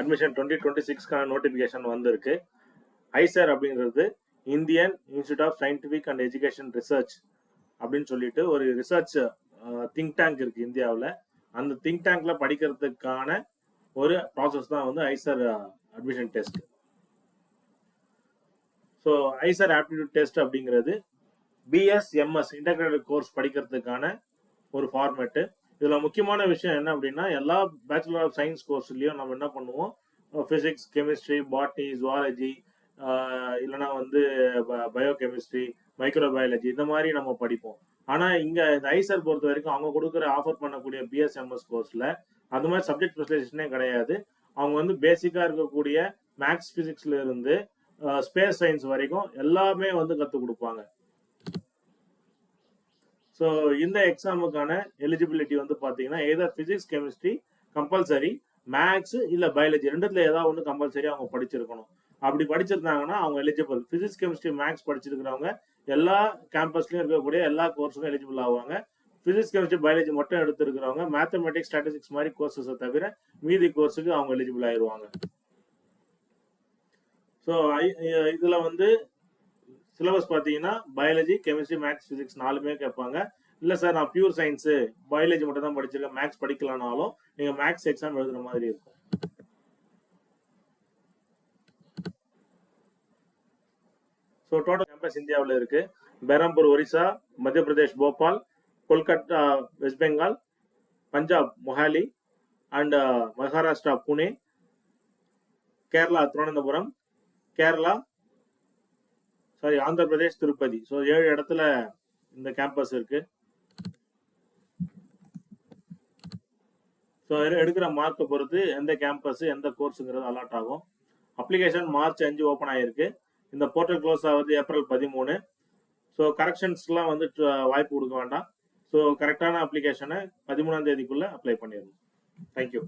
Admission 2026 notification வந்திருக்கு. IISER அப்படிங்கிறது Indian Institute of Scientific and Education Research அப்படின்னு சொல்லிட்டு ஒரு ரிசர்ச் திங்க் டேங்க் இருக்கு இந்தியாவில். அந்த திங்க் டேங்க்ல படிக்கிறதுக்கான ஒரு ப்ராசஸ் தான் வந்து IISER admission test. So IISER aptitude test அப்படிங்கிறது பிஎஸ்எம்எஸ் இன்டகிரேட்டட் கோர்ஸ் படிக்கிறதுக்கான ஒரு ஃபார்மேட்டு. இதில் முக்கியமான விஷயம் என்ன அப்படின்னா, எல்லா பேச்சுலர் ஆஃப் சயின்ஸ் கோர்ஸ்லையும் நம்ம என்ன பண்ணுவோம், ஃபிசிக்ஸ், கெமிஸ்ட்ரி, பாட்னி, ஜுவாலஜி, இல்லைனா வந்து பயோகெமிஸ்ட்ரி, மைக்ரோபயாலஜி இந்த மாதிரி நம்ம படிப்போம். ஆனால் இங்கே இந்த ஐசர் பொறுத்த வரைக்கும் அவங்க கொடுக்குற ஆஃபர் பண்ணக்கூடிய பிஎஸ்எம்எஸ் கோர்ஸில் அந்த மாதிரி சப்ஜெக்ட் ஸ்பெஷலைசேஷனே கிடையாது. அவங்க வந்து பேசிக்காக இருக்கக்கூடிய மேக்ஸ் ஃபிசிக்ஸ்ல இருந்து ஸ்பேஸ் சயின்ஸ் வரைக்கும் எல்லாமே வந்து கற்றுக் கொடுப்பாங்க. ஸோ இந்த எக்ஸாமுக்கான எலிஜிபிலிட்டி வந்து பார்த்தீங்கன்னா எதர் ஃபிசிக்ஸ் கெமிஸ்ட்ரி கம்பல்சரி, மேக்ஸ் இல்லை பயாலஜி ரெண்டுத்துல ஏதாவது ஒன்று கம்பல்சரி அவங்க படிச்சிருக்கணும். அப்படி படிச்சிருந்தாங்கன்னா அவங்க எலிஜிபிள். ஃபிசிக்ஸ் கெமிஸ்ட்ரி மேக்ஸ் படிச்சிருக்கிறவங்க எல்லா கேம்பஸ்லயும் இருக்கக்கூடிய எல்லா கோர்ஸுக்கும் எலிஜிபிள் ஆவாங்க. ஃபிசிக்ஸ் கெமிஸ்ட்ரி பயாலஜி மட்டும் எடுத்துருக்கிறவங்க மேத்தமெட்டிக்ஸ் ஸ்டாட்டிஸ்டிக்ஸ் மாதிரி கோர்சஸை தவிர மீதி கோர்ஸுக்கு அவங்க எலிஜிபிள் ஆயிடுவாங்க. ஸோ இதில் வந்து சிலபஸ் பார்த்தீங்கன்னா பயாலஜி, கெமிஸ்ட்ரி, மேக்ஸ், ஃபிசிக்ஸ் 4மே கேட்பாங்க. இல்லை சார் நான் பியூர் சயின்ஸு பயாலஜி மட்டும் தான் படிச்சிருக்கேன், மேக்ஸ் படிக்கலனாலும் நீங்கள் மேக்ஸ் எக்ஸாம் எழுதுற மாதிரி இருக்கும். ஸோ டோட்டல் கேம்பஸ் இந்தியாவில் இருக்கு. பெரம்பூர் ஒரிசா, மத்திய Pradesh Bhopal, Kolkata west Bengal, Punjab Mohali and Maharashtra Pune, Kerala Thiruvananthapuram, Andhra Pradesh Tirupati. So 7 இடத்துல இந்த கேம்பஸ் இருக்கு. ஸோ எடுக்கிற மார்க்கை பொறுத்து எந்த கேம்பஸ் எந்த கோர்ஸுங்கிறது அலாட் ஆகும். அப்ளிகேஷன் மார்ச் 5 ஓப்பன் ஆகிருக்கு. இந்த போர்ட்டல் க்ளோஸ் ஆகுது ஏப்ரல் 13. ஸோ கரெக்ஷன்ஸ்லாம் வந்து வாய்ப்பு கொடுக்க வேண்டாம். ஸோ கரெக்டான அப்ளிகேஷனை 13ஆம் தேதிக்குள்ள அப்ளை பண்ணிடணும். தேங்க்யூ.